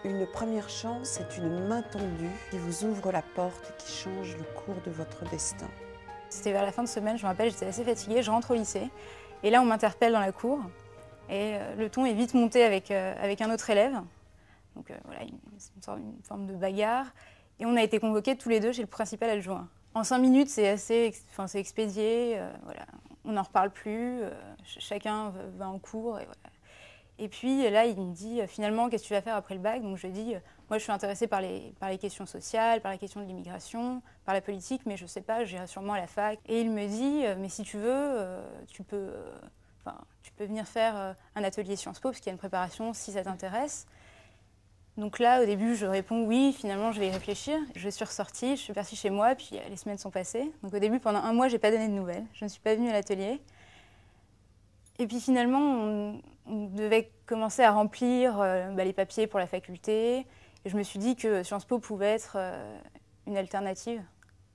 Une première chance est une main tendue qui vous ouvre la porte et qui change le cours de votre destin. C'était vers la fin de semaine, je me rappelle, j'étais assez fatiguée, je rentre au lycée. Et là, on m'interpelle dans la cour. Et le ton est vite monté avec un autre élève. Donc voilà, une forme de bagarre. Et on a été convoqués tous les deux chez le principal adjoint. En 5 minutes, c'est expédié. Voilà. On n'en reparle plus. Chacun va en cours. Et voilà. Et puis là, il me dit, finalement, qu'est-ce que tu vas faire après le bac? Donc je dis, moi je suis intéressée par les questions sociales, par la question de l'immigration, par la politique, mais je ne sais pas, j'irai sûrement à la fac. Et il me dit, mais si tu veux, tu peux venir faire un atelier Sciences Po, parce qu'il y a une préparation, si ça t'intéresse. Donc là, au début, je réponds oui, finalement, je vais y réfléchir. Je suis ressortie, je suis partie chez moi, puis les semaines sont passées. Donc au début, pendant 1 mois, je n'ai pas donné de nouvelles. Je ne suis pas venue à l'atelier. Et puis finalement, on devait commencer à remplir les papiers pour la faculté. Et je me suis dit que Sciences Po pouvait être une alternative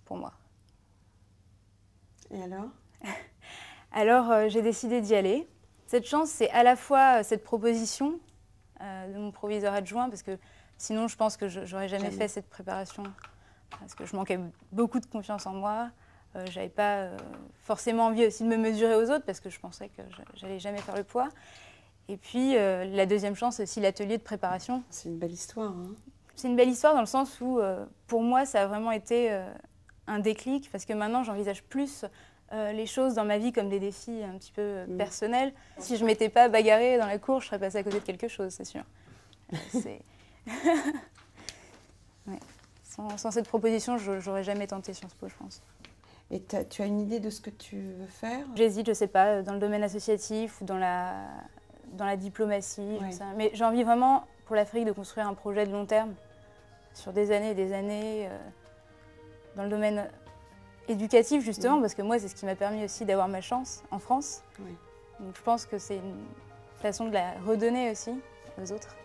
pour moi. Et alors? Alors j'ai décidé d'y aller. Cette chance, c'est à la fois cette proposition de mon proviseur adjoint, parce que sinon je pense que je n'aurais jamais fait cette préparation, parce que je manquais beaucoup de confiance en moi. J'avais pas forcément envie aussi de me mesurer aux autres, parce que je pensais que j'allais jamais faire le poids. Et puis la deuxième chance, c'est aussi l'atelier de préparation. C'est une belle histoire, hein? C'est une belle histoire dans le sens où, pour moi, ça a vraiment été un déclic, parce que maintenant, j'envisage plus les choses dans ma vie comme des défis un petit peu personnels. Si je ne m'étais pas bagarrée dans la cour, je serais passée à côté de quelque chose, c'est sûr. Ouais. Sans cette proposition, je n'aurais jamais tenté Sciences Po, je pense. Et tu as une idée de ce que tu veux faire? J'hésite, je ne sais pas, dans le domaine associatif ou dans la diplomatie. Oui. Mais j'ai envie vraiment, pour l'Afrique, de construire un projet de long terme, sur des années et des années, dans le domaine éducatif, justement, parce que moi, c'est ce qui m'a permis aussi d'avoir ma chance en France. Oui. Donc je pense que c'est une façon de la redonner aussi aux autres.